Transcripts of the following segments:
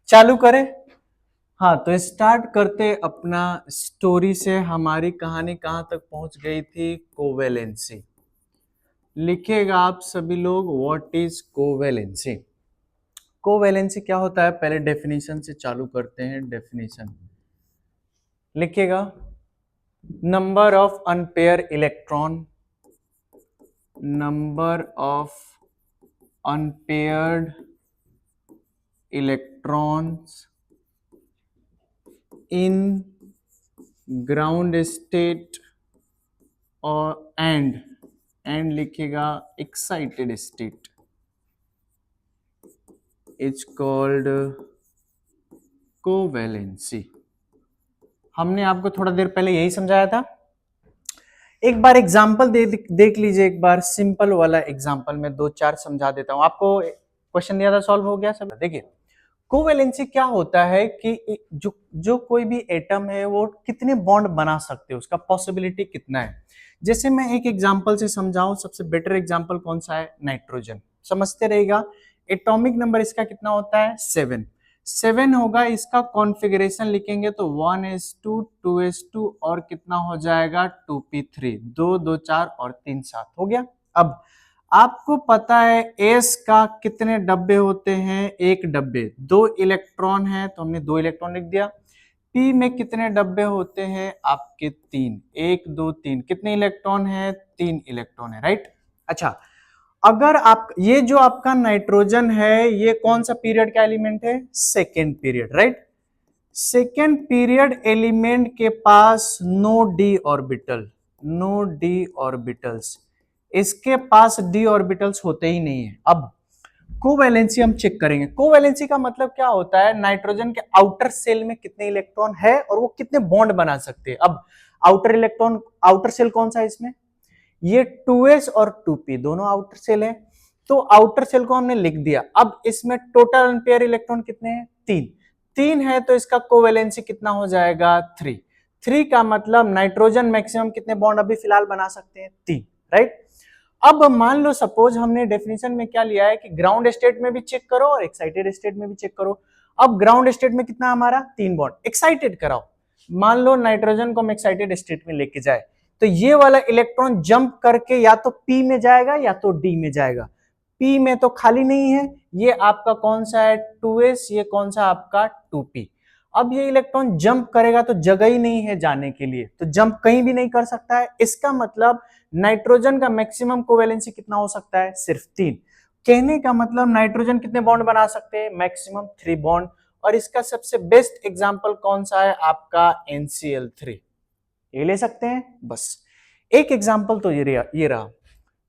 चालू करें। हाँ, तो स्टार्ट करते अपना स्टोरी से। हमारी कहानी कहाँ तक पहुंच गई थी? कोवेलेंसी। लिखिएगा आप सभी लोग, व्हाट इज कोवेलेंसी। कोवेलेंसी क्या होता है, पहले डेफिनेशन से चालू करते हैं। डेफिनेशन लिखिएगा, number of unpaired electron, number of unpaired electrons in ground state और एंड लिखिएगा excited state is called covalency. हमने आपको थोड़ा देर पहले यही समझाया था। एक बार एग्जाम्पल देख लीजिए, एक बार सिंपल वाला एग्जाम्पल में दो चार समझा देता हूं आपको। क्वेश्चन दिया था, सॉल्व हो गया सब। देखिए, कोवेलेंसी क्या होता है कि जो जो कोई भी एटम है वो कितने बॉन्ड बना सकते हैं, उसका पॉसिबिलिटी कितना है। जैसे मैं एक एग्जांपल से समझाऊं, सबसे बेटर एग्जांपल कौन सा है? नाइट्रोजन। समझते रहेगा। एटॉमिक नंबर इसका कितना होता है? 7। 7 होगा। इसका कॉन्फ़िगरेशन लिखेंगे तो 1s2 2s2 और कितना हो जाएगा? 2p3। 2 2 4 और 3 7 हो गया। अब आपको पता है एस का कितने डब्बे होते हैं? एक डब्बे। 2 इलेक्ट्रॉन है तो हमने 2 इलेक्ट्रॉन लिख दिया। पी में कितने डब्बे होते हैं आपके? 3। 1 2 3। कितने इलेक्ट्रॉन है? 3 इलेक्ट्रॉन है, राइट। अच्छा, अगर आप ये जो आपका नाइट्रोजन है ये कौन सा पीरियड का एलिमेंट है? Second period, right. Second period element के पास no d orbital, no d orbitals. इसके पास डी ऑर्बिटल्स होते ही नहीं है। अब कोवैलेंसी हम चेक करेंगे। कोवैलेंसी का मतलब क्या होता है? नाइट्रोजन के आउटर सेल में कितने इलेक्ट्रॉन है और वो कितने बॉन्ड बना सकते हैं। अब आउटर इलेक्ट्रॉन, आउटर सेल कौन सा है इसमें? ये 2s और 2p दोनों आउटर सेल है। तो आउटर सेल को हमने लिख दिया। अब इसमें टोटल अनपेयर इलेक्ट्रॉन कितने हैं? 3। 3 है तो इसका कोवैलेंसी कितना हो जाएगा? 3। 3 का मतलब नाइट्रोजन मैक्सिमम कितने बॉन्ड अभी फिलहाल बना सकते हैं? 3, राइट। अब मान लो सपोज हमने डेफिनेशन में क्या लिया है कि ग्राउंड स्टेट में भी चेक करो और एक्साइटेड स्टेट में भी चेक करो। अब ग्राउंड स्टेट में कितना हमारा? 3 बॉन्ड। एक्साइटेड कराओ। मान लो नाइट्रोजन को हम एक्साइटेड स्टेट में लेके जाए तो ये वाला इलेक्ट्रॉन जंप करके या तो पी में जाएगा या तो डी में जाएगा। पी में तो खाली नहीं है, ये आपका कौन सा है? 2s। ये कौन सा आपका? 2p। अब ये इलेक्ट्रॉन जंप करेगा तो जगह ही नहीं है जाने के लिए, तो जंप कहीं भी नहीं कर सकता है। इसका मतलब नाइट्रोजन का मैक्सिमम कोवैलेंसी कितना हो सकता है? सिर्फ 3। कहने का मतलब नाइट्रोजन कितने बॉन्ड बना सकते हैं? Maximum 3 bond. और इसका सबसे बेस्ट एग्जांपल कौन सा है? आपका NCl3। ये ले सकते हैं बस। एक एग्जांपल तो ये रहा।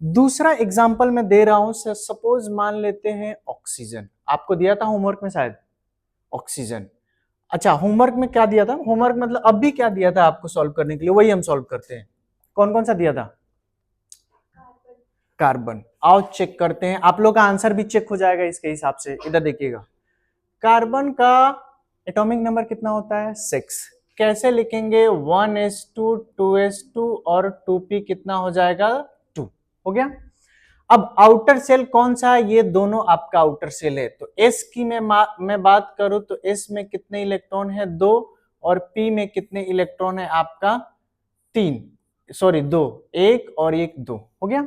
दूसरा एग्जांपल मैं दे रहा हूं। सपोज मान लेते हैं ऑक्सीजन। आपको दिया था होमवर्क में शायद ऑक्सीजन। अच्छा, होमवर्क में क्या दिया था? होमवर्क मतलब अब भी क्या दिया था आपको सॉल्व करने के लिए? वही हम सॉल्व करते हैं। कौन कौन सा दिया था? कार्बन। आओ चेक करते हैं, आप लोग का आंसर भी चेक हो जाएगा इसके हिसाब से। इधर देखिएगा, कार्बन का एटॉमिक नंबर कितना होता है? 6। कैसे लिखेंगे? 1s2 2s2 और 2p कितना हो जाएगा? 2। हो गया। अब आउटर सेल कौन सा है? ये दोनों आपका आउटर सेल है। तो s की मैं बात करूं तो s में कितने इलेक्ट्रॉन है? 2। और p में कितने इलेक्ट्रॉन है आपका? 3, सॉरी 2। 1 और 1 2। हो गया।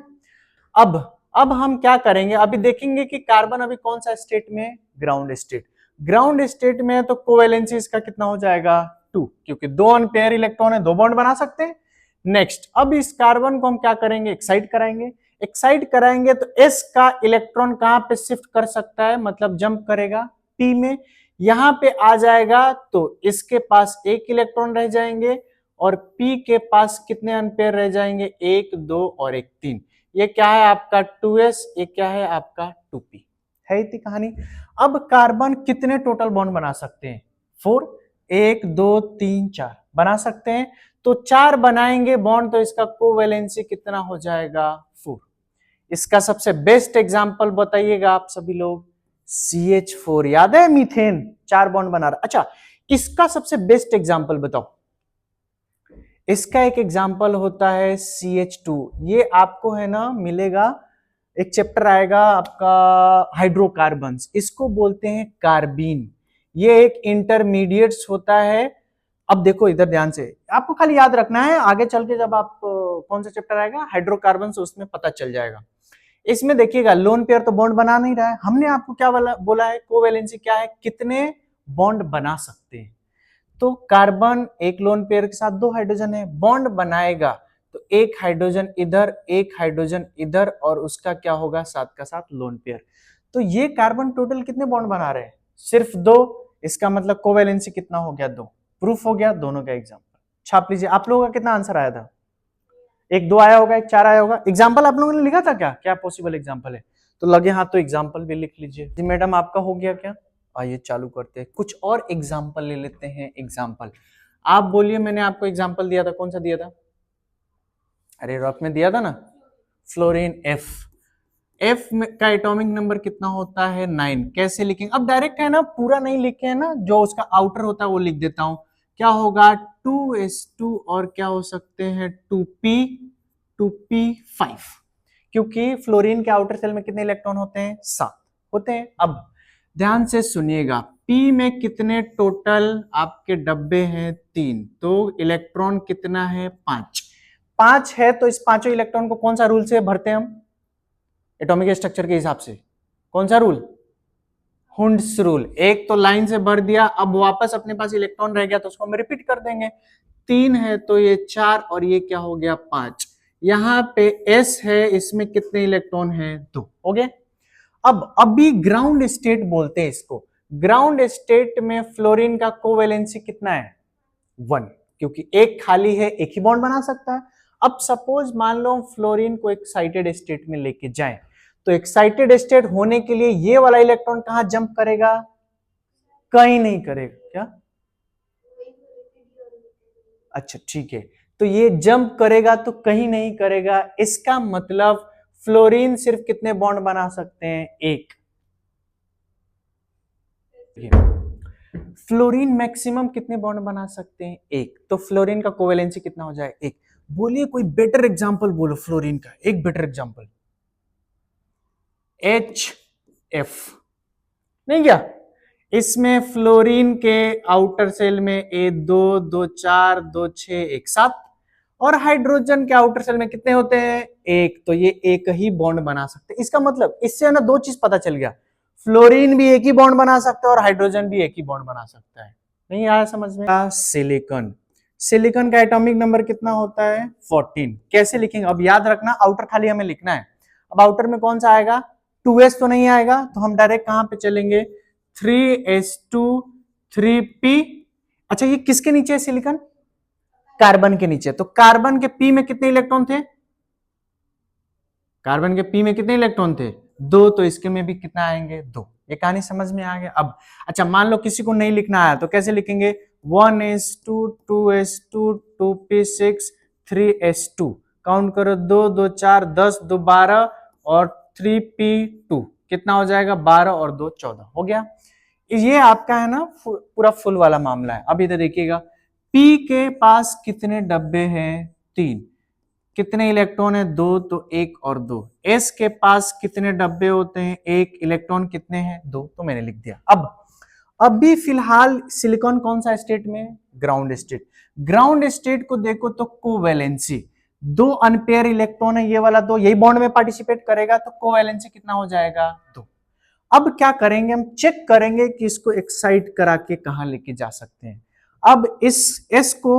अब अब हम क्या करेंगे? अभी देखेंगे कि कार्बन अभी कौन सा स्टेट में? Ground state. ग्राउंड स्टेट में तो कोवैलेंसी इसका कितना हो जाएगा? 2, क्योंकि 2 अनपेयर इलेक्ट्रॉन है, 2 बॉन्ड बना सकते हैं। नेक्स्ट, अब इस कार्बन को हम क्या करेंगे? एक्साइट कराएंगे। एक्साइट कराएंगे तो s का इलेक्ट्रॉन कहां पे शिफ्ट कर सकता है? मतलब जंप करेगा p में, यहां पे आ जाएगा तो इसके पास 1 इलेक्ट्रॉन रह जाएंगे और p के पास कितने अनपेयर रह जाएंगे? 1 2 और 1 3। ये क्या है आपका? 2s। ये क्या है आपका? 2p। है इतनी कहानी। अब कार्बन कितने टोटल बॉन्ड बना सकते हैं? 4। 1 2 3 4 बना सकते हैं। तो 4 बनाएंगे बॉन्ड तो इसका कोवैलेंसी कितना हो जाएगा? 4। इसका सबसे बेस्ट एग्जांपल बताइएगा आप सभी लोग। CH4 याद है? मीथेन 4 बॉन्ड बना रहा। अच्छा, इसका सबसे बेस्ट एग्जांपल बताओ। इसका एक एग्जाम्पल होता है CH2। ये आपको है ना मिलेगा, एक चैप्टर आएगा आपका हाइड्रोकार्बन्स, इसको बोलते हैं कार्बीन। ये एक इंटरमीडिएट्स होता है। अब देखो इधर ध्यान से, आपको खाली याद रखना है, आगे चल के जब आप कौन सा चैप्टर आएगा हाइड्रोकार्बन, उसमें पता चल जाएगा। इसमें देखिएगा लोन पेयर तो बॉन्ड बना नहीं रहा है, हमने आपको क्या बोला है, कोवैलेंसी क्या है, कितने बॉन्ड बना सकते हैं। तो कार्बन एक लोन पेयर के साथ 2 हाइड्रोजन है, बॉन्ड बनाएगा तो एक हाइड्रोजन इधर एक हाइड्रोजन इधर, और उसका क्या होगा, साथ का साथ लोन पेयर। तो ये कार्बन टोटल कितने बॉन्ड बना रहे हैं, सिर्फ 2। इसका मतलब कोवैलेंसी कितना हो गया, 2। प्रूफ हो गया दोनों का एग्जाम्पल। छाप लीजिए। आप लोगों का कितना आंसर आया था, एक 2 आया होगा, एक 4 आया होगा। एग्जाम्पल आप लोगों ने लिखा था क्या, क्या पॉसिबल एग्जाम्पल है, तो लगे हाथ तो एग्जाम्पल भी लिख लीजिए। जी मैडम आपका हो गया क्या, आइए चालू करते हैं, कुछ और एग्जाम्पल ले लेते हैं। एग्जाम्पल आप बोलिए, मैंने आपको एग्जाम्पल दिया था, कौन सा दिया था, अरे रफ में दिया था ना, फ्लोरीन एफ। एफ का एटॉमिक नंबर कितना होता है, 9। कैसे लिखेंगे, अब डायरेक्ट है ना, पूरा नहीं लिखे है ना, जो उसका आउटर होता है वो लिख देता हूं। क्या होगा, 2s2 और क्या हो सकते हैं, 2p5, क्योंकि फ्लोरीन के आउटर सेल में कितने इलेक्ट्रॉन होते हैं, 7 होते हैं। अब ध्यान से सुनिएगा, पी में कितने टोटल आपके डब्बे हैं, 3, तो इलेक्ट्रॉन कितना है, 5 है। तो इस पांचों इलेक्ट्रॉन को कौन सा रूल से भरते हैं हम, एटॉमिक स्ट्रक्चर के हिसाब से, कौन सा रूल, हुंड्स रूल। एक तो लाइन से भर दिया, अब वापस अपने पास इलेक्ट्रॉन रह गया तो उसको हम रिपीट कर देंगे। 3 है तो ये 4 और ये क्या हो गया, 5। यहां पे s है, इसमें कितने इलेक्ट्रॉन है, 2 हो गए। अब अभी ग्राउंड स्टेट बोलते हैं इसको। ग्राउंड स्टेट में फ्लोरीन का कोवैलेंसी कितना है, 1, क्योंकि एक खाली है, एक ही बॉन्ड बना सकता है। अब सपोज मान लो फ्लोरीन को एक्साइटेड स्टेट में लेके जाएं, तो एक्साइटेड स्टेट होने के लिए ये वाला इलेक्ट्रॉन कहां जंप करेगा, कहीं नहीं करेगा, क्या, अच्छा ठीक है, तो ये जंप करेगा तो कहीं नहीं करेगा। इसका मतलब फ्लोरीन सिर्फ कितने बॉन्ड बना सकते हैं, 1। फ्लोरीन मैक्सिमम कितने बॉन्ड बना सकते हैं, 1। तो फ्लोरीन का कोवैलेंसी कितना हो जाए, 1। बोलिए कोई बेटर एग्जांपल बोलो फ्लोरीन का, एक बेटर एग्जांपल, HF, नहीं क्या, इसमें फ्लोरीन के आउटर सेल में A2 2 4 2 6 1 7, और हाइड्रोजन के आउटर सेल में कितने होते हैं, 1। तो ये एक ही बॉन्ड बना सकते हैं। इसका मतलब इससे ना 2 चीज पता चल गया, फ्लोरीन भी एक ही बॉन्ड बना सकता है और हाइड्रोजन भी एक ही बॉन्ड बना सकता है। नहीं आया समझ में, सिलिकॉन, सिलिकॉन का एटॉमिक नंबर कितना होता है, 14। कैसे लिखेंगे, अब याद रखना आउटर खाली हमें लिखना है। अब आउटर में कौन सा आएगा, 2s तो नहीं आएगा, तो हम डायरेक्ट कहां पे चलेंगे, 3s2 3p। अच्छा ये किसके नीचे है सिलिकॉन, कार्बन के नीचे। तो कार्बन के p में कितने इलेक्ट्रॉन थे, कार्बन के p में कितने इलेक्ट्रॉन थे, 2, तो इसके में भी कितना आएंगे, 2। ये कहानी समझ में आ गया। अब अच्छा मान लो किसी को नहीं लिखना आया तो कैसे लिखेंगे, 1s2 2s2 2p6 3s2, count करो, 2 2 4 10 2 12 और 3p2 कितना हो जाएगा, 12 और 2 14 हो गया। ये आपका है ना पूरा फुल वाला मामला है। अब इधर देखिएगा, p के पास कितने डब्बे हैं, 3, कितने इलेक्ट्रॉन है, 2, तो 1 और 2। s के पास कितने डब्बे होते हैं, 1, इलेक्ट्रॉन कितने हैं, 2, तो मैंने लिख दिया। अब अभी फिलहाल सिलिकॉन कौन सा स्टेट में, ग्राउंड स्टेट। ग्राउंड स्टेट को देखो तो कोवैलेंसी, 2 अनपेयर इलेक्ट्रॉन है, ये वाला 2 यही बॉन्ड में पार्टिसिपेट करेगा, तो कोवैलेंसी कितना हो जाएगा, 2। अब क्या करेंगे, हम चेक करेंगे कि इसको एक्साइट करा के कहां लेके जा सकते हैं। अब इस s को,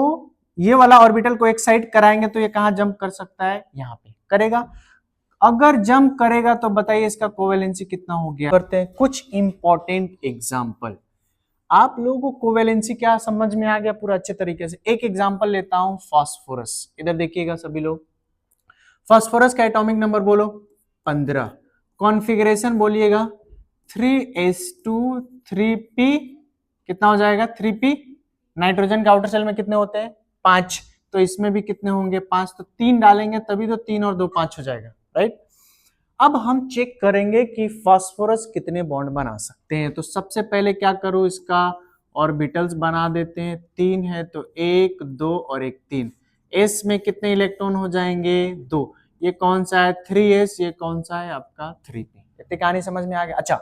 ये वाला ऑर्बिटल को एक्साइट कराएंगे तो ये कहां जंप कर सकता है, यहां पे करेगा। अगर जंप करेगा तो बताइए इसका कोवैलेंसी कितना हो गया। करते हैं कुछ इंपॉर्टेंट एग्जांपल, आप लोगों को कोवैलेंसी क्या समझ में आ गया पूरा अच्छे तरीके से। एक एग्जांपल लेता हूं, फास्फोरस, इधर देखिएगा सभी लोग, फास्फोरस का एटॉमिक नंबर बोलो 15, कॉन्फ़िगरेशन बोलिएगा 3s2 3p, कितना हो जाएगा, 3p। नाइट्रोजन के आउटर सेल में कितने होते हैं, 5, तो इसमें भी कितने होंगे, 5, तो 3 डालेंगे तभी तो 3 और 2 5 हो जाएगा, राइट। अब हम चेक करेंगे कि फास्फोरस कितने बॉन्ड बना सकते हैं। तो सबसे पहले क्या करो, इसका ऑर्बिटल्स बना देते हैं, 3 है तो 1 2 और 1 3। s में कितने इलेक्ट्रॉन हो जाएंगे, 2। ये कौन सा है, 3s, ये कौन सा है आपका 3p। इतनी कहानी समझ में आ गया। अच्छा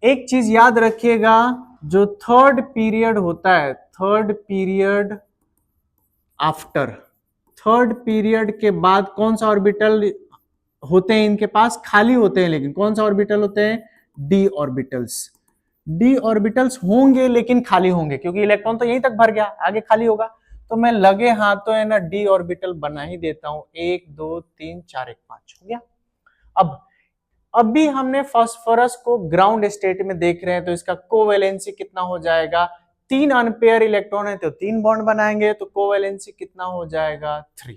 एक चीज याद रखिएगा, जो थर्ड पीरियड होता है, third period after, third period के बाद कौन सा ऑर्बिटल होते हैं इनके पास, खाली होते हैं, लेकिन कौन सा ऑर्बिटल होते हैं, डी ऑर्बिटल्स। डी ऑर्बिटल्स होंगे लेकिन खाली होंगे, क्योंकि इलेक्ट्रॉन तो यहीं तक भर गया, आगे खाली होगा। तो मैं लगे हाथों है ना डी ऑर्बिटल बना ही देता हूं, 1 2 3 4 1 5 हो गया। अब अभी हमने फास्फोरस को ग्राउंड स्टेट में देख रहे हैं, तो इसका कोवेलेंसी कितना हो जाएगा, 3 अनपेयर इलेक्ट्रॉन है तो 3 बॉन्ड बनाएंगे, तो कोवेलेंसी कितना हो जाएगा 3।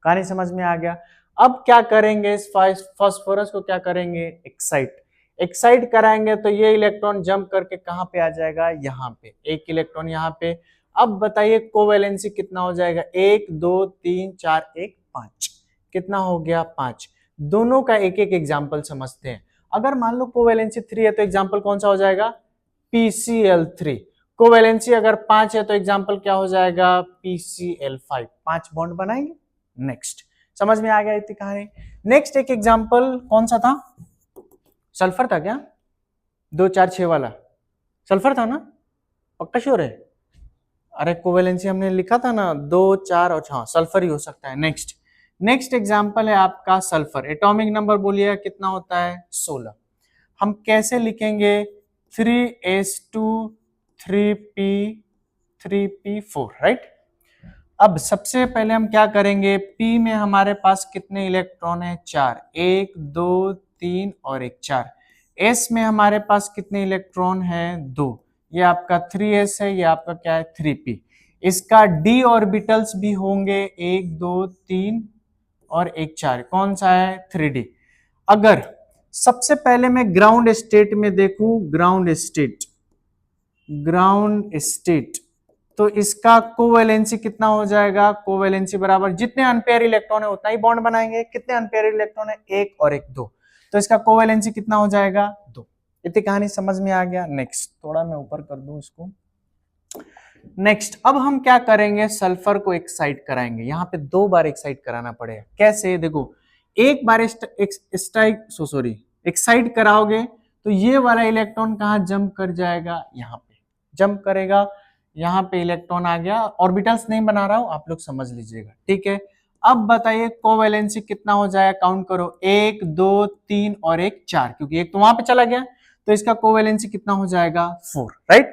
कहानी समझ में आ गया। अब क्या करेंगे, इस फास्फोरस को क्या करेंगे, एक्साइट, एक्साइट कराएंगे, तो ये इलेक्ट्रॉन जंप करके कहां पे आ जाएगा, यहाँ पे, एक इलेक्ट्रॉन यहाँ पे। अब बताइए कोवेलेंसी कितना हो जाएगा, 1 2 3 4 1 5, कितना हो गया 5। दोनों का एक एक एग्जाम्पल समझते हैं। अगर मान लो कोवेलेंसी 3 है तो एग्जाम्पल कौन सा हो जाएगा, PCl3। कोवेलेंसी अगर 5 है तो एग्जाम्पल क्या हो जाएगा, PCl5। 5 बॉन्ड बनाएंगे। नेक्स्ट, समझ में आ गया इतनी कहानी। नेक्स्ट एक एग्जाम्पल कौन सा था, सल्फर था क्या, 2 4 6 वाला सल्फर था ना, पक्का श्योर है। अरे कोवेलेंसी हमने लिखा था ना 2 4 और हाँ सल्फर ही हो सकता है। नेक्स्ट, नेक्स्ट एग्जाम्पल है आपका सल्फर। एटॉमिक नंबर बोलिएगा कितना होता है, 16। हम कैसे लिखेंगे, 3s2 3p 3p4, राइट। अब सबसे पहले हम क्या करेंगे, P में हमारे पास कितने इलेक्ट्रॉन है, 4, 1 2 3 और 1 4। S में हमारे पास कितने इलेक्ट्रॉन है, 2, ये आपका 3s है, ये आपका क्या है 3p। इसका d ऑर्बिटल्स भी होंगे 1 2 3 और 1 4, कौन सा है 3d। अगर सबसे पहले मैं ग्राउंड स्टेट में देखूं, ग्राउंड स्टेट, ग्राउंड स्टेट, तो इसका कोवेलेंसी कितना हो जाएगा, कोवेलेंसी बराबर जितने अनपेयर इलेक्ट्रॉन है उतना ही बॉन्ड बनाएंगे। कितने अनपेयर इलेक्ट्रॉन है, 1 और 1 2, तो इसका कोवेलेंसी कितना हो जाएगा 2। इतनी कहानी समझ में आ गया। नेक्स्ट, थोड़ा मैं ऊपर कर दूं इसको। नेक्स्ट, अब हम क्या करेंगे, सल्फर को एक्साइट कराएंगे। यहाँ पे 2 बार एक्साइट कराना पड़ेगा। कैसे, देखो, एक बार एक्साइट कराओगे तो ये वाला इलेक्ट्रॉन कहाँ जंप कर जाएगा, यहाँ पे जंप करेगा। यहाँ पे इलेक्ट्रॉन आ गया, ऑर्बिटल्स नहीं बना रहा हूं, आप लोग समझ लीजिएगा, ठीक है। अब बताइए कोवेलेंसी कितना हो जाएगा, काउंट करो, 1 2 3 और 1 4, क्योंकि एक तो वहां पे चला गया, तो इसका कोवेलेंसी कितना हो जाएगा 4, राइट।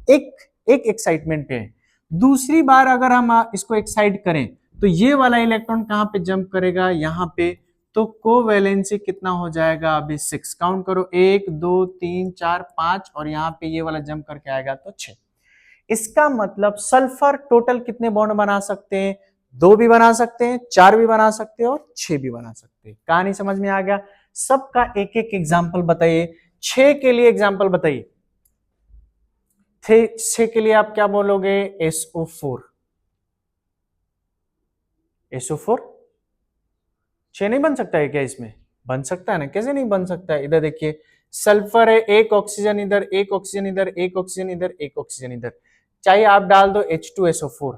एक एक एक्साइटमेंट पे है। दूसरी बार अगर हम इसको एक्साइट करें तो ये वाला इलेक्ट्रॉन कहां पे जंप करेगा, यहाँ पे, तो कोवेलेंसी कितना हो जाएगा अभी 6। काउंट करो, 1 2 3 4 5 और यहाँ पे ये वाला जंप करके आएगा तो 6। इसका मतलब सल्फर टोटल कितने बॉन्ड बना सकते हैं, 2 भी बना सकते हैं, 4 भी बना सकते हैं और 6 भी बना सकते हैं। कहानी समझ में आ गया। सबका एक एक एग्जाम्पल बताइए। 6 के लिए एग्जाम्पल बताइए। 6 के लिए आप क्या बोलोगे, SO4। SO4 6 नहीं बन सकता है क्या, इसमें बन सकता है ना, कैसे नहीं बन सकता है। इधर देखिए, सल्फर है, एक ऑक्सीजन इधर, एक ऑक्सीजन इधर, एक ऑक्सीजन इधर, एक ऑक्सीजन इधर, चाहिए आप डाल दो H2SO4।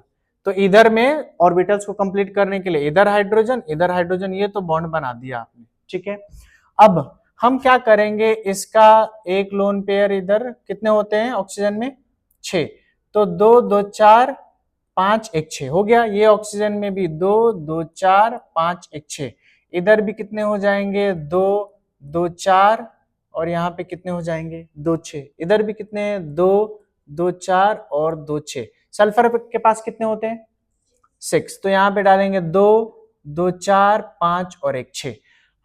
तो इधर में ऑर्बिटल्स को कंप्लीट करने के लिए इधर हाइड्रोजन, इधर हाइड्रोजन, ये तो बॉन्ड बना दिया आपने, ठीक है। अब हम क्या करेंगे, इसका एक लोन पेयर इधर कितने होते हैं ऑक्सीजन में, 6, तो 2 2 4 5 1 6 हो गया। ये ऑक्सीजन में भी 2 2 4 5 1 6, इधर भी कितने हो जाएंगे, 2 2 4 और यहाँ पे कितने हो जाएंगे, 2 6, इधर भी कितने हैं, 2 2 4 और 2 6। सल्फर के पास कितने होते हैं, 6, तो यहाँ पे डालेंगे 2 2 4 5 और 1 6।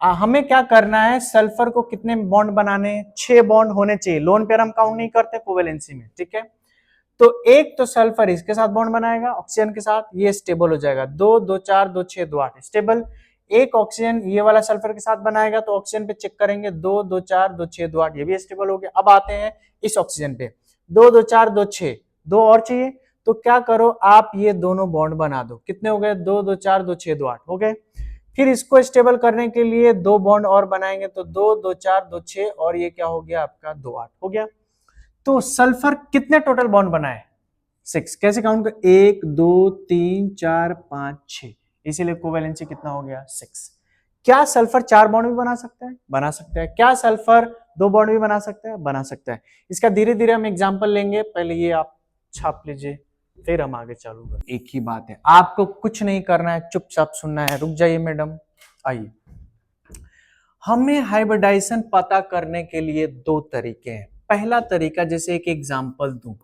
हमें क्या करना है, सल्फर को कितने बॉन्ड बनाने हैं, 6 बॉन्ड होने चाहिए। लोन पेयर हम काउंट नहीं करते कोवेलेंसी में, ठीक है। तो एक तो सल्फर इसके साथ बॉन्ड बनाएगा ऑक्सीजन के साथ, ये स्टेबल हो जाएगा, 2 2 4 2 6 2 8 स्टेबल। एक ऑक्सीजन ये वाला सल्फर के साथ बनाएगा, तो ऑक्सीजन पे चेक करेंगे, 2 2 4 2 6 2 8, ये भी स्टेबल हो गया। अब आते हैं इस ऑक्सीजन पे, 2 2 4 2 6, 2 और चाहिए, तो क्या करो आप ये दोनों बॉन्ड बना दो। कितने हो गए, 2 2 4 2 6 2 8 हो गए। फिर इसको स्टेबल करने के लिए 2 बॉन्ड और बनाएंगे, तो 2 2 4 2 6 और ये क्या हो गया आपका 2 8 हो गया। तो सल्फर कितने टोटल बॉन्ड बनाए, 6। कैसे काउंट कर, 1 2 3 4 5 6, इसीलिए कोवेलेंसी कितना हो गया 6। क्या सल्फर 4 बॉन्ड भी बना सकता है, बना सकता है। क्या सल्फर दो बॉन्ड भी बना सकता है, बना सकता है। इसका धीरे धीरे हम एग्जांपल लेंगे, पहले ये आप छाप लीजिए, फिर हम आगे चालू करें। एक ही बात है, आपको कुछ नहीं करना है, चुपचाप सुनना है। रुक जाइए मैडम, आइए। हमें हाइब्रिडाइजेशन पता करने के लिए दो तरीके हैं। पहला तरीका, जैसे एक एग्जांपल दूं,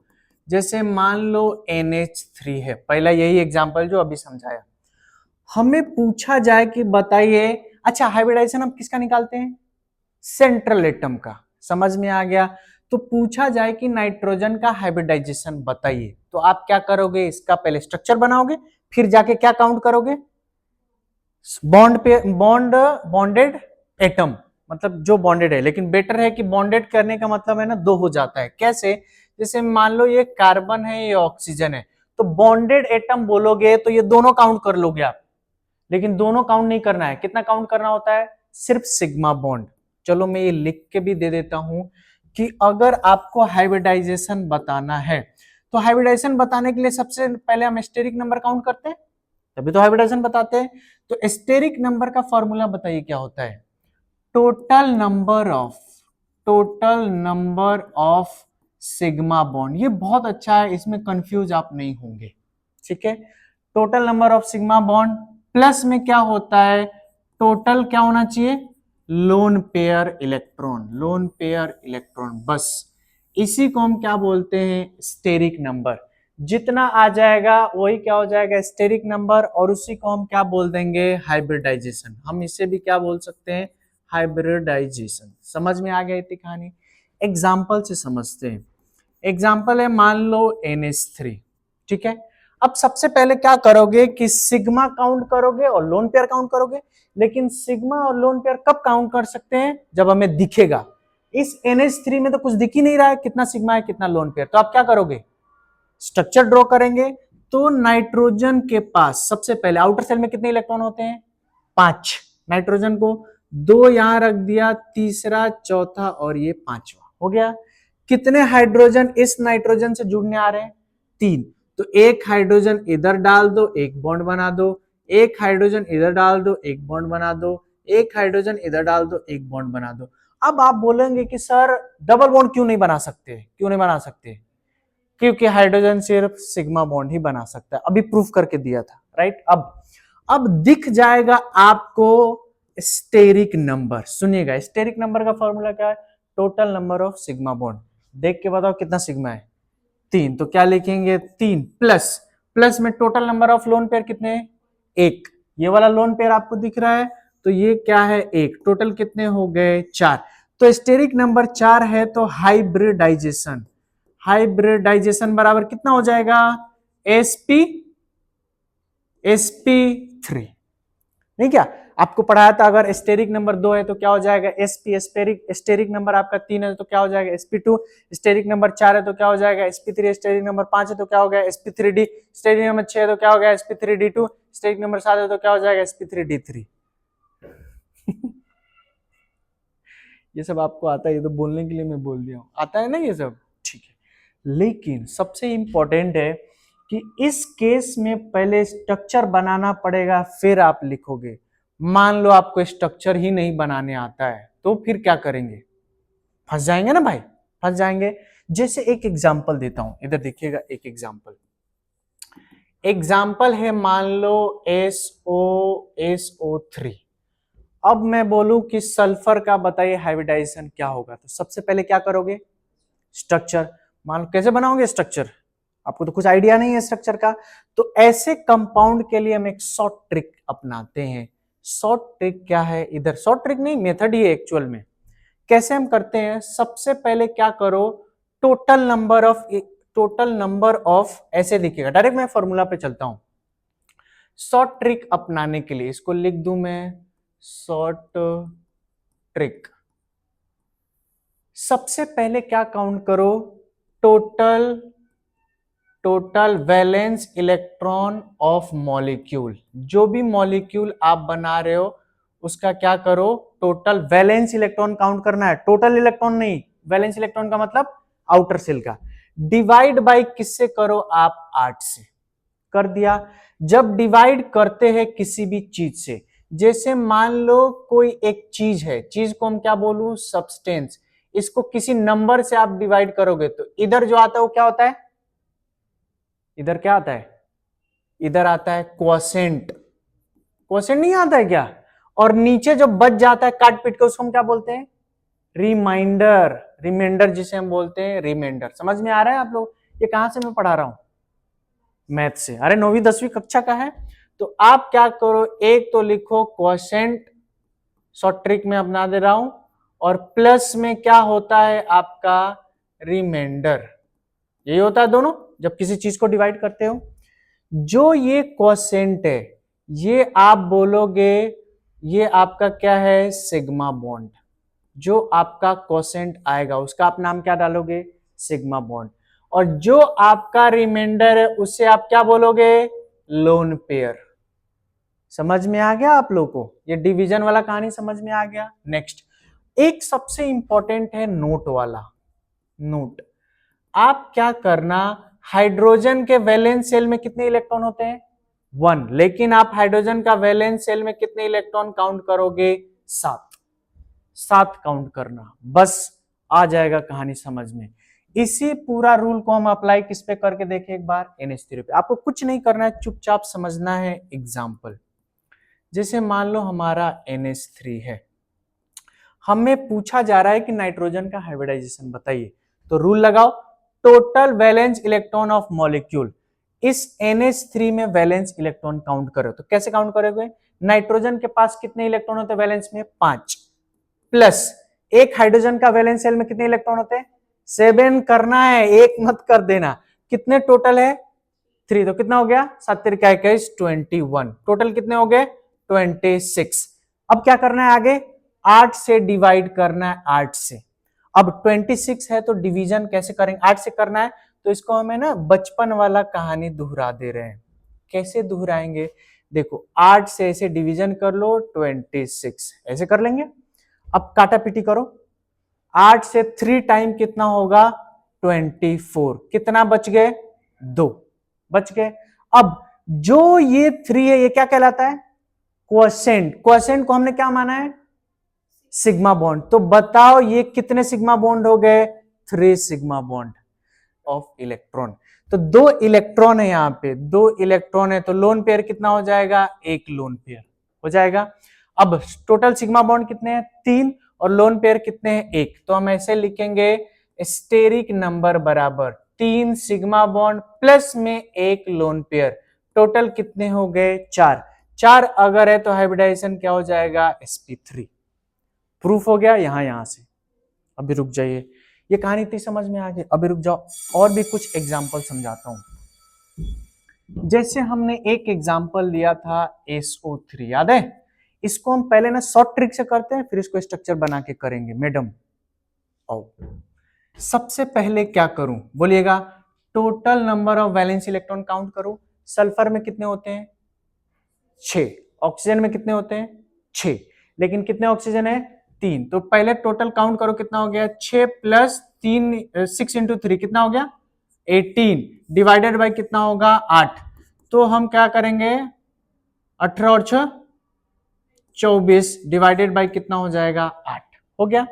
जैसे मान लो NH3 है, पहला यही एग्जांपल जो अभी समझाया। हमें पूछा जाए कि बताइए, अच्छा हाइब्रिडाइजेशन हम किसका निकालते हैं? सेंट्रल एटम का। समझ में आ गया? तो पूछा जाए कि नाइट्रोजन का हाइब्रिडाइजेशन बताइए, तो आप क्या करोगे? इसका पहले स्ट्रक्चर बनाओगे, फिर जाके क्या काउंट करोगे? बॉन्ड पे बॉन्डेड एटम, मतलब जो बॉन्डेड है। लेकिन बेटर है कि बॉन्डेड करने का मतलब है ना, दो हो जाता है। कैसे? जैसे मान लो ये कार्बन है, ये ऑक्सीजन है, तो बॉन्डेड एटम बोलोगे तो ये दोनों काउंट कर लोगे आप। लेकिन दोनों काउंट नहीं करना है। कितना काउंट करना होता है? सिर्फ सिग्मा बॉन्ड। चलो मैं ये लिख के भी दे देता हूं कि अगर आपको हाइब्रिडाइजेशन बताना है, तो हाइब्रिडाइजेशन बताने के लिए सबसे पहले हम स्टेरिक नंबर काउंट करते हैं, तभी तो हाइब्रिडाइजेशन बताते हैं। तो स्टेरिक नंबर का फॉर्मूला बताइए क्या होता है? Total number of sigma bond. ये बहुत अच्छा है, इसमें कंफ्यूज आप नहीं होंगे, ठीक है। Total number of sigma bond plus में क्या होता है? टोटल क्या होना चाहिए? Lone pair electron. बस इसी को हम क्या बोलते हैं? Steric number. जितना आ जाएगा वही क्या हो जाएगा? Steric number. और उसी को हम क्या बोल देंगे? हाइब्रिडाइजेशन। हम इसे भी क्या बोल सकते हैं? हाइब्रिडाइजेशन। समझ में आ गया इतनी कहानी? एग्जाम्पल से समझते हैं। एग्जाम्पल है, मान लो NH3, ठीक है। अब सबसे पहले क्या करोगे कि सिग्मा काउंट करोगे और लोन पेयर काउंट करोगे। लेकिन सिग्मा और लोन पेयर कब काउंट कर सकते हैं? जब हमें दिखेगा। इस NH3 में तो कुछ दिख ही नहीं रहा है, कितना सिग्मा है कितना लोन पेयर। तो आप क्या करोगे? स्ट्रक्चर ड्रॉ करेंगे। तो नाइट्रोजन के पास सबसे पहले आउटर सेल में कितने इलेक्ट्रॉन होते हैं? 5। नाइट्रोजन को दो यहां रख दिया, तीसरा, चौथा और ये पांचवा हो गया। कितने हाइड्रोजन इस नाइट्रोजन से जुड़ने आ रहे हैं? 3। तो एक हाइड्रोजन इधर डाल दो, एक बॉन्ड बना दो। एक हाइड्रोजन इधर डाल दो, एक बॉन्ड बना दो। एक हाइड्रोजन इधर डाल दो, एक बॉन्ड बना दो। अब आप बोलेंगे कि सर डबल बॉन्ड क्यों नहीं बना सकते? क्यों नहीं बना सकते? क्योंकि हाइड्रोजन सिर्फ सिग्मा बॉन्ड ही बना सकता है, अभी प्रूफ करके दिया था, राइट। अब दिख जाएगा आपको स्टेरिक नंबर। सुनिएगा, स्टेरिक नंबर का फॉर्मूला क्या है? Total number of sigma bond. देख के बताओ कितना सिग्मा है? 3। तो क्या लिखेंगे? 3 प्लस में total number of lone pair कितने हैं? 1। ये वाला लोन पेयर आपको दिख रहा है, तो ये क्या है? 1। टोटल कितने हो गए? 4। तो स्टेरिक नंबर 4 है, तो हाइब्रिडाइजेशन बराबर कितना हो जाएगा? sp3। नहीं क्या आपको पढ़ाया था? अगर स्टेरिक नंबर 2 है तो क्या हो जाएगा? sp। स्टेरिक नंबर आपका 3 है तो क्या हो जाएगा? sp2। स्टेरिक नंबर 4 है तो क्या हो जाएगा? sp3। स्टेरिक नंबर 5 है तो क्या हो गया? sp3d। स्टेरिक नंबर 6 है तो क्या हो गया? sp3d2। स्टेरिक नंबर 7 है तो क्या हो जाएगा? sp3d3। ये सब आपको आता है? ये तो बोलने के लिए मैं बोल दिया हूं, आता है ना ये सब, ठीक है। लेकिन सबसे इंपॉर्टेंट है कि इस केस में पहले स्ट्रक्चर बनाना पड़ेगा, फिर आप लिखोगे। मान लो आपको स्ट्रक्चर ही नहीं बनाने आता है, तो फिर क्या करेंगे? फंस जाएंगे ना भाई, फंस जाएंगे। जैसे एक एग्जांपल देता हूं, इधर देखिएगा। एक एग्जांपल है, मान लो SO3। अब मैं बोलूं कि सल्फर का बताइए हाइब्रिडाइजेशन क्या होगा, तो सबसे पहले क्या करोगे? स्ट्रक्चर। मान लो कैसे बनाओगे स्ट्रक्चर? आपको तो कुछ आइडिया नहीं है स्ट्रक्चर का। तो ऐसे कंपाउंड के लिए हम एक शॉर्ट ट्रिक अपनाते हैं। शॉर्ट ट्रिक क्या है? इधर शॉर्ट ट्रिक नहीं, मेथड ही है एक्चुअल में। कैसे हम करते हैं? सबसे पहले क्या करो? टोटल नंबर ऑफ ऐसे दिखेगा। डायरेक्ट मैं फॉर्मूला पे चलता हूं। शॉर्ट ट्रिक अपनाने के लिए इसको लिख दूं मैं, शॉर्ट ट्रिक। सबसे पहले क्या काउंट करो? Total valence electron of molecule. जो भी मॉलिक्यूल आप बना रहे हो उसका क्या करो? टोटल वैलेंस इलेक्ट्रॉन काउंट करना है, टोटल इलेक्ट्रॉन नहीं। वैलेंस इलेक्ट्रॉन का मतलब आउटर सेल का। डिवाइड बाय किससे करो आप? 8 से। कर दिया। जब डिवाइड करते हैं किसी भी चीज से, जैसे मान लो कोई एक चीज है, चीज को हम क्या बोलूं? सब्सटेंस। इसको किसी नंबर से आप डिवाइड करोगे तो इधर जो आता है वो क्या होता है, इधर क्या आता है, इधर आता है क्वोशेंट। क्वोशेंट नहीं आता है क्या? और नीचे जो बच जाता है काट पीट के उसको हम क्या बोलते हैं, रिमाइंडर। रिमाइंडर जिसे हम बोलते हैं रिमाइंडर। समझ में आ रहा है आप लोग? ये कहां से मैं पढ़ा रहा हूं, मैथ से। अरे 9वीं 10वीं कक्षा का है। तो आप क्या करो, एक तो लिखो क्वोशेंट, शॉर्ट ट्रिक में अपना दे रहा हूं, और प्लस में क्या होता है आपका रिमाइंडर। यही होता है दोनों जब किसी चीज को डिवाइड करते हो। जो ये क्वोशेंट है ये आप बोलोगे ये आपका क्या है, सिग्मा बॉन्ड। जो आपका क्वोशेंट आएगा उसका आप नाम क्या डालोगे, सिग्मा बॉन्ड। और जो आपका रिमाइंडर है उसे आप क्या बोलोगे, लोन पेयर। समझ में आ गया आप लोगों को? ये डिवीजन वाला कहानी समझ में आ गया। नेक्स्ट एक सबसे इंपॉर्टेंट है नोट वाला। नोट आप क्या करना, हाइड्रोजन के वैलेंस शेल में कितने इलेक्ट्रॉन होते हैं, 1, लेकिन आप हाइड्रोजन का वैलेंस शेल में कितने इलेक्ट्रॉन काउंट करोगे, 7। 7 काउंट करना, बस आ जाएगा कहानी समझ में। इसी पूरा रूल को हम अप्लाई किस पे करके देखें एक बार, NH3 पे। आपको कुछ नहीं करना है, चुपचाप समझना है एग्जाम्पल। जैसे मान लो हमारा NH3 है, हमें पूछा जा रहा है कि नाइट्रोजन का हाइब्रिडाइजेशन बताइए। तो रूल लगाओ, total valence electron of molecule. इस NH3 में वैलेंस इलेक्ट्रॉन काउंट करो। तो कैसे काउंट करोगे, नाइट्रोजन के पास कितने इलेक्ट्रॉन होते हैं वैलेंस में, 5, प्लस एक हाइड्रोजन का वैलेंस शेल में कितने इलेक्ट्रॉन होते हैं, 7 करना है, एक मत कर देना। कितने टोटल है, 3, तो कितना हो गया, 7 3 21, 21, टोटल कितने हो गए, 26। अब क्या करना है आगे, 8 से डिवाइड करना है, 8 से। अब 26 है तो डिवीजन कैसे करेंगे, 8 से करना है। तो इसको हमें ना बचपन वाला कहानी दोहरा दे रहे हैं। कैसे दोहराएंगे, देखो 8 से ऐसे डिवीजन कर लो, 26 ऐसे कर लेंगे। अब काटा पीटी करो, 8 से 3 टाइम कितना होगा, 24, कितना बच गए, 2 बच गए। अब जो ये 3 है ये क्या कहलाता है, क्वोशेंट। क्वोशेंट को हमने क्या माना है, सिग्मा बॉन्ड। तो बताओ ये कितने सिग्मा बॉन्ड हो गए, 3 सिग्मा बॉन्ड ऑफ इलेक्ट्रॉन। तो 2 इलेक्ट्रॉन है यहां पे, 2 इलेक्ट्रॉन है तो लोन पेयर कितना हो जाएगा, 1 लोन पेयर हो जाएगा। अब टोटल सिग्मा बॉन्ड कितने हैं, 3, और लोन पेयर कितने हैं, 1। तो हम ऐसे लिखेंगे स्टेरिक नंबर बराबर 3 सिग्मा बॉन्ड प्लस में 1 लोन पेयर, टोटल कितने हो गए, 4। 4 अगर है तो हाइब्रिडाइजेशन क्या हो जाएगा, sp3। प्रूफ हो गया यहां से। अभी रुक जाइए, ये कहानी इतनी समझ में आ गई, अभी रुक जाओ और भी कुछ एग्जांपल समझाता हूं। जैसे हमने एक एग्जांपल लिया था SO3, याद है? इसको हम पहले ना शॉर्ट ट्रिक से करते हैं, फिर इसको स्ट्रक्चर बना के करेंगे मैडम। सबसे पहले क्या करूं बोलिएगा, total number of valence electron count करो। सल्फर में कितने होते हैं, 6। ऑक्सीजन में कितने होते हैं, 6, लेकिन कितने ऑक्सीजन है, 3। तो पहले टोटल काउंट करो कितना हो गया, 6 प्लस 3, 6 इंटू 3 कितना हो गया, 18, डिवाइडेड बाई कितना होगा, 8। तो हम क्या करेंगे, 18 और 6 24, डिवाइडेड बाई कितना हो जाएगा, 8 हो गया।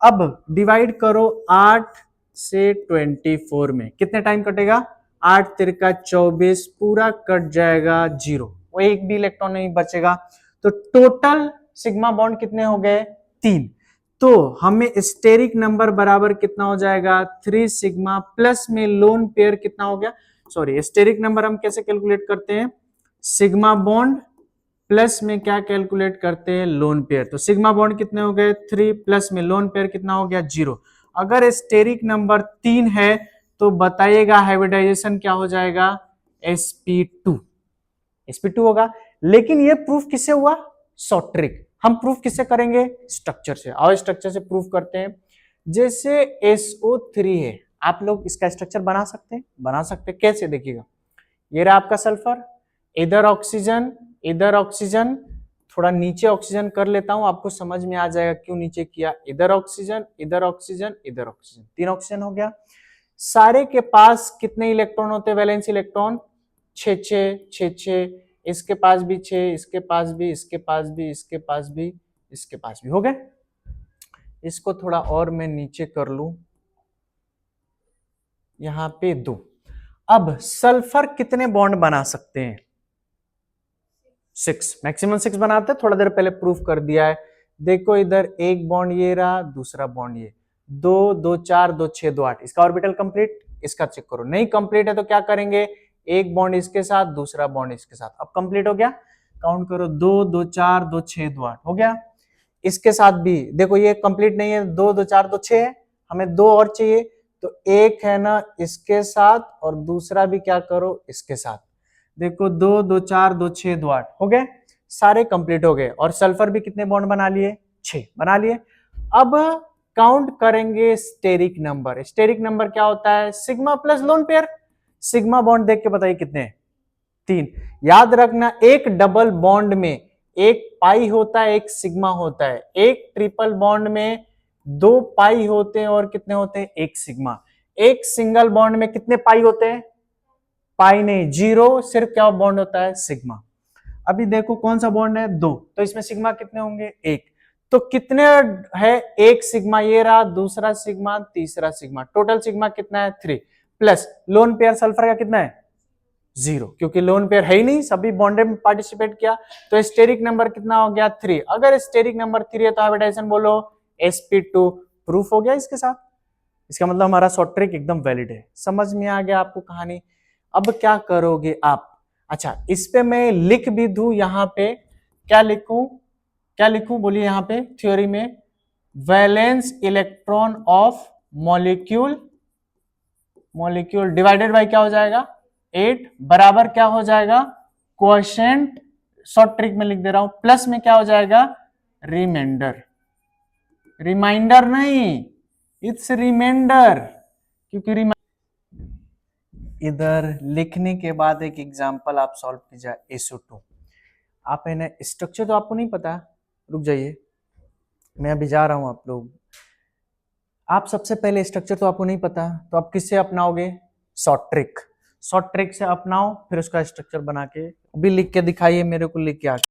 अब डिवाइड करो 8 से 24 में, कितने टाइम कटेगा, 8 तिरका 24, पूरा कट जाएगा 0, वो एक भी इलेक्ट्रॉन नहीं बचेगा। तो टोटल सिग्मा बॉन्ड कितने हो गए, 3। तो हमें स्टेरिक नंबर बराबर कितना हो जाएगा, 3 सिग्मा प्लस में लोन पेयर कितना हो गया, सॉरी स्टेरिक नंबर हम कैसे कैलकुलेट करते हैं, सिग्मा बॉन्ड प्लस में क्या कैलकुलेट करते हैं, लोन पेयर। तो सिग्मा बॉन्ड कितने हो गए, 3, प्लस में लोन पेयर कितना हो गया, 0। अगर स्टेरिक नंबर 3 है तो बताइएगा हाइब्रिडाइजेशन क्या हो जाएगा, sp2। sp2 होगा। लेकिन ये प्रूफ किससे हुआ, शॉर्ट ट्रिक। हम प्रूफ किससे करेंगे, स्ट्रक्चर से। आओ स्ट्रक्चर से प्रूफ करते हैं। जैसे SO3 है, आप लोग इसका स्ट्रक्चर बना सकते हैं, बना सकते हैं। कैसे, देखिएगा, ये रहा आपका सल्फर, इधर ऑक्सीजन, इधर ऑक्सीजन, थोड़ा नीचे ऑक्सीजन कर लेता हूं, आपको समझ में आ जाएगा क्यों नीचे किया। इधर ऑक्सीजन, इधर ऑक्सीजन, इधर ऑक्सीजन, 3 ऑक्सीजन हो गया। सारे के पास कितने इलेक्ट्रॉन होते हैं, वैलेंस इलेक्ट्रॉन 6 6 6 6, इसके पास भी 6, इसके पास भी, इसके पास भी, इसके पास भी, इसके पास भी, हो गए। इसको थोड़ा और मैं नीचे कर लूं, यहां पे 2। अब सल्फर कितने बॉन्ड बना सकते हैं? 6, मैक्सिमम 6 बनाते हैं, थोड़ा देर पहले प्रूफ कर दिया है। देखो इधर एक बॉन्ड ये रहा, दूसरा बॉन्ड ये, 2 2 4 2 6 2 8, इसका ऑर्बिटल कंप्लीट। इसका चेक करो, नहीं कंप्लीट है तो क्या करेंगे, एक बॉन्ड इसके साथ, दूसरा बॉन्ड इसके साथ। अब कंप्लीट हो गया, काउंट करो, 2 2 4 2 6 2 8 हो गया। इसके साथ भी देखो ये कंप्लीट नहीं है, 2 2 4 2 6 है, हमें 2 और चाहिए, तो एक है ना इसके साथ और दूसरा भी क्या करो इसके साथ। देखो 2 2 4 2 6 2 8 हो गए, सारे कंप्लीट हो गए। और सल्फर भी कितने बॉन्ड बना लिए? 6 बना लिए। अब काउंट करेंगे स्टेरिक नंबर। स्टेरिक नंबर क्या होता है? Sigma plus lone pair. Sigma bond देख के बताइए कितने? 3। याद रखना, एक डबल बॉन्ड में एक पाई होता है, एक सिग्मा होता है। एक ट्रिपल बॉन्ड में 2 पाई होते हैं और कितने होते हैं? एक सिग्मा। एक सिंगल बॉन्ड में कितने पाई होते हैं? पाई नहीं, 0, सिर्फ क्या बॉन्ड होता है? सिग्मा। अभी देखो कौन सा बॉन्ड है? 2, तो इसमें सिग्मा कितने होंगे? 1। तो कितने है? एक सिग्मा ये रहा, दूसरा सिग्मा, तीसरा सिग्मा, टोटल सिग्मा कितना है? 3। प्लस लोन पेयर सल्फर का कितना है? 0, क्योंकि लोन पेयर है ही नहीं, सभी बॉन्डे में पार्टिसिपेट किया, तो स्टेरिक नंबर कितना हो गया? 3। अगर स्टेरिक नंबर 3 है तो हाइब्रिडाइजेशन बोलो sp2। प्रूफ हो गया इसके साथ। इसका मतलब हमारा शॉर्ट ट्रिक एकदम वैलिड है। समझ में आ गया आपको कहानी? अब क्या करोगे आप? अच्छा, इस पे मैं लिख भी दूं, यहां पे क्या लिखूं? क्या लिखूं बोलिए यहां पे थ्योरी में? Valence electron of molecule, molecule divided by क्या हो जाएगा? 8 बराबर क्या हो जाएगा? क्वोशेंट, शॉर्ट ट्रिक में लिख दे रहा हूं, प्लस में क्या हो जाएगा? रिमाइंडर। रिमाइंडर नहीं, इट्स रिमाइंडर, क्योंकि इधर लिखने के बाद एक एग्जांपल आप सॉल्व कीजिए SO2। आप है ना, स्ट्रक्चर तो आपको नहीं पता, रुक जाइए, मैं अभी जा रहा हूं। आप लोग, आप सबसे पहले स्ट्रक्चर तो आपको नहीं पता, तो आप किससे अपनाओगे? Short trick. शॉर्ट ट्रिक से अपनाओ, फिर उसका स्ट्रक्चर बना के अभी लिख के दिखाइए मेरे को, लिख के आके।